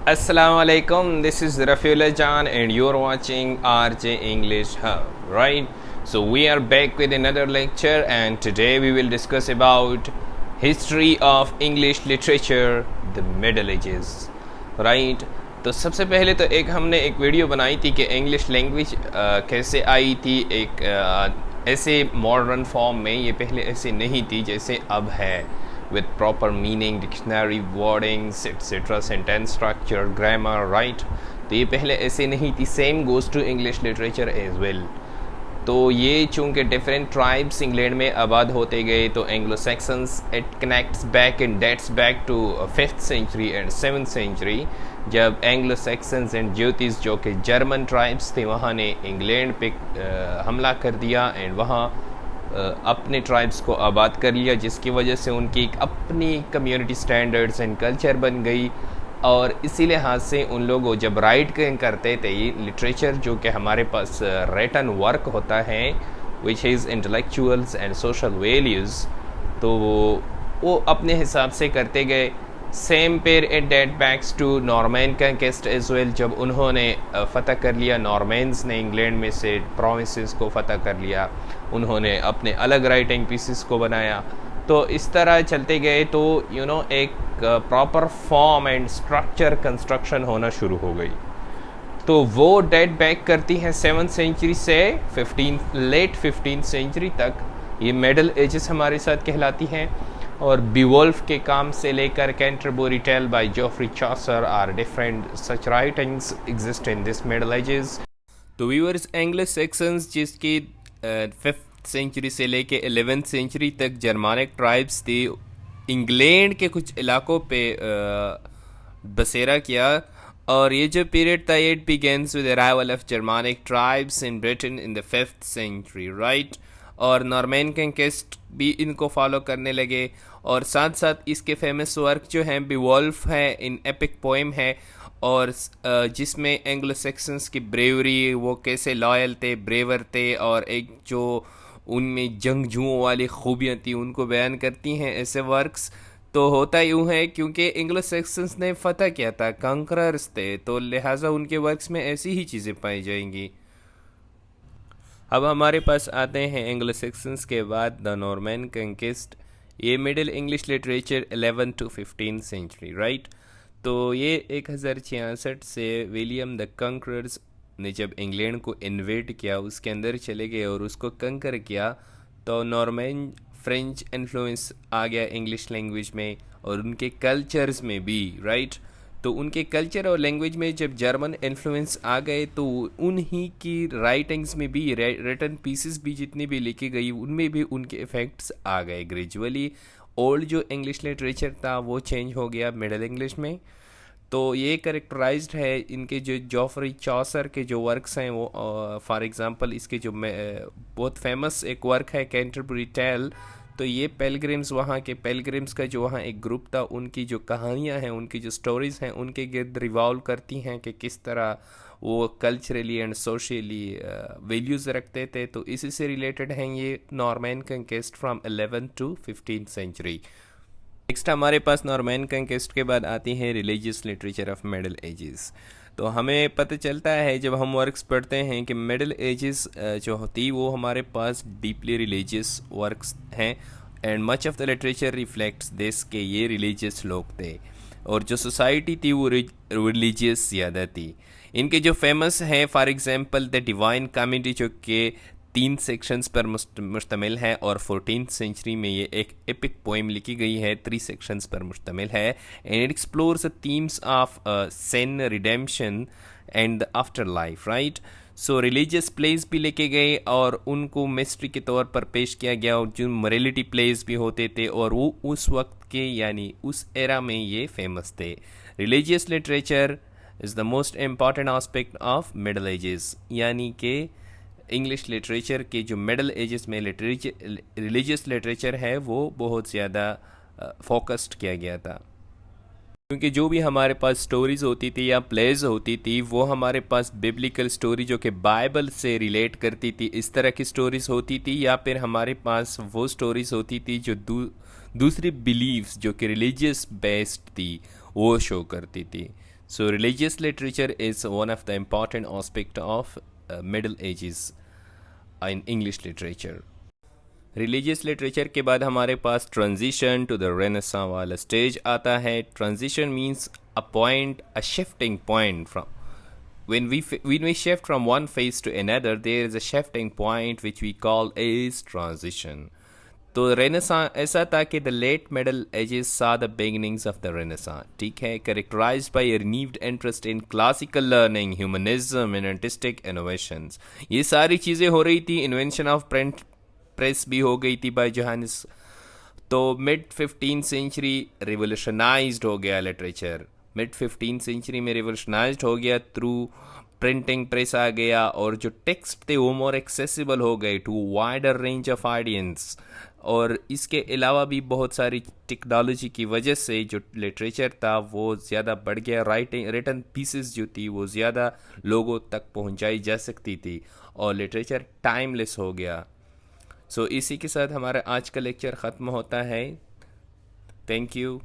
Assalamu alaikum, this is Rafiullah Jan and you're watching RJ English Hub, right? So we are back with another lecture and today we will discuss about history of English literature, the Middle Ages, right? तो सबसे पहले तो हमने एक video बनाई थी कि English language कैसे आई थी एक ऐसे मॉडर्न फॉर्म में। ये पहले ऐसे नहीं थी जैसे अब है, with proper meaning, dictionary, wordings, etc., sentence structure, grammar, right? तो ये पहले ऐसे नहीं थी। Same goes to English literature as well. तो ये चूँकि डिफरेंट ट्राइब्स इंग्लैंड में आबाद होते गए तो Anglo Saxons it connects back and dates back to 5th century and 7th century, जब एंग्लो सेक्सन्स एंड ज्योतिष जो कि जर्मन ट्राइब्स थे वहाँ ने इंग्लैंड पे हमला कर दिया एंड वहाँ अपने ट्राइब्स को आबाद कर लिया, जिसकी वजह से उनकी एक अपनी कम्युनिटी स्टैंडर्ड्स एंड कल्चर बन गई। और इसी लिहाज से उन लोगों जब राइट करते थे ये लिटरेचर जो कि हमारे पास रिटन वर्क होता है which is intellectuals and social values, तो वो अपने हिसाब से करते गए। Same pair it date backs to Norman conquest as well, जब उन्होंने फ़तह कर लिया, नॉर्मैन्स ने इंग्लैंड में से प्रोविंसेस को फ़तह कर लिया, उन्होंने अपने अलग राइटिंग पीसेस को बनाया। तो इस तरह चलते गए तो एक proper form and structure construction होना शुरू हो गई। तो वो डेट बैक करती हैं 7th सेंचुरी से लेट 15th सेंचुरी तक। ये मिडल एजेस हमारे साथ कहलाती हैं। और बीवोल्फ के काम से लेकर Canterbury tale by Geoffrey Chaucer are different such writings exist in this middle ages. तो व्यूअर्स, एंग्लो सेक्सन्स जिसकी 5th सेंचुरी से लेके 11th सेंचुरी तक जर्मानिक ट्राइब्स थी, इंग्लैंड के कुछ इलाकों पे बसेरा किया। और ये जो पीरियड था it begins with arrival of Germanic tribes in Britain in the 5th century, right? और नॉर्मैन कंक्वेस्ट भी इनको फॉलो करने लगे। और साथ साथ इसके फेमस वर्क जो हैं बीवोल्फ है, इन एपिक पोएम है, और जिसमें एंग्लो सेक्सन्स की ब्रेवरी, वो कैसे लॉयल थे, ब्रेवर थे, और एक जो उनमें जंगजुओं वाली खूबियाँ थी उनको बयान करती हैं ऐसे वर्क्स। तो होता यूँ है क्योंकि एंग्लो सेक्सन्स ने फ़तह किया था, कंकरर्स थे, तो लिहाजा उनके वर्क्स में ऐसी ही चीज़ें पाई जाएंगी। अब हमारे पास आते हैं एंग्लो सेक्सन्स के बाद द नॉर्मैन कंक्वेस्ट। ये middle English literature 11th to 15th century, right? तो ये 1066 से विलियम द कंकरर्स ने जब इंग्लैंड को इन्वेट किया, उसके अंदर चले गए और उसको कंकर किया, तो नॉर्मैन फ्रेंच इन्फ्लुएंस आ गया इंग्लिश लैंग्वेज में और उनके कल्चर्स में भी, राइट? तो उनके कल्चर और लैंग्वेज में जब जर्मन इन्फ्लुएंस आ गए तो उन्हीं की राइटिंग्स में भी, रिटन पीसेस भी जितनी भी लिखी गई उनमें भी उनके इफ़ेक्ट्स आ गए। ग्रेजुअली ओल्ड जो इंग्लिश लिटरेचर था वो चेंज हो गया मिडिल इंग्लिश में। तो ये करेक्टराइज्ड है इनके जो जोफ्री चॉसर के जो वर्क्स हैं वो, फॉर एग्जांपल इसके जो बहुत फेमस एक वर्क है कैंटरबरी टेल। तो ये पेलग्रिम्स, वहाँ के पेलग्रिम्स का जो वहाँ एक ग्रुप था, उनकी जो कहानियाँ हैं, उनकी जो स्टोरीज़ हैं, उनके गिर्द रिवॉल्व करती हैं कि किस तरह वो कल्चरली एंड सोशली वैल्यूज़ रखते थे। तो इसी से रिलेटेड हैं ये Norman conquest from 11th to 15th century. Next हमारे पास नॉर्मैन कंक्वेस्ट के बाद आती है religious literature of middle ages. तो हमें पता चलता है जब हम वर्क्स पढ़ते हैं कि मिडिल एजेस जो होती वो हमारे पास डीपली रिलीजियस वर्क्स हैं and much of the literature reflects this के ये रिलीजियस लोग थे और जो सोसाइटी थी वो रिलीजियस ज़्यादा थी। इनके जो फेमस है for example the divine comedy जो कि 3 सेक्शंस पर मुश्तमिल है और 14th सेंचुरी में ये एक एपिक पोएम लिखी गई है, 3 सेक्शंस पर मुश्तमिल है and it explores the themes of sin, redemption and the afterlife, right? So religious place भी लेके गए और उनको मिस्ट्री के तौर पर पेश किया गया और जो मोरालिटी प्लेस भी होते थे और वो उस वक्त के यानी उस एरा में ये फेमस थे। Religious literature is the most important aspect of middle edges, यानी कि इंग्लिश लिटरेचर के जो मिडल एजेस में रिलीजियस लिटरेचर है वो बहुत ज़्यादा फोकस्ड किया गया था, क्योंकि जो भी हमारे पास स्टोरीज़ होती थी या प्लेज होती थी वो हमारे पास बिब्लिकल स्टोरी जो कि बाइबल से रिलेट करती थी, इस तरह की स्टोरीज़ होती थी, या फिर हमारे पास वो स्टोरीज़ होती थी जो दूसरी बिलीव्स जो कि रिलीजियस बेस्ड थी वो शो करती थी। So religious literature is one of the important aspect of Middle Ages in English literature. Religious literature के बाद हमारे पास ट्रांजिशन टू द रेनेसां वाला स्टेज आता है. Transition means a point, a shifting point from when we shift from one phase to another, there is a shifting point which we call as transition. तो Renaissance ऐसा था कि the late middle ages saw the beginnings of the Renaissance. ठीक है, characterized by a renewed interest in classical learning, humanism and artistic innovations. ये सारी चीज़ें हो रही थी. इन्वेंशन ऑफ प्रिंट प्रेस भी हो गई थी बाय जोहानिस. तो मिड 15th सेंचुरी रिवोल्यूशनाइज्ड हो गया लिटरेचर. मिड 15th सेंचुरी में रिवोल्यूशनाइज्ड हो गया थ्रू प्रिंटिंग प्रेस आ गया, और जो टेक्स्ट थे वो मोर एक्सेसिबल हो गए to wider range of audience. और इसके अलावा भी बहुत सारी टेक्नोलॉजी की वजह से जो लिटरेचर था वो ज़्यादा बढ़ गया. राइटिंग रिटन पीसेस जो थी वो ज़्यादा लोगों तक पहुंचाई जा सकती थी, और लिटरेचर टाइमलेस हो गया. सो इसी के साथ हमारा आज का लेक्चर ख़त्म होता है. Thank you.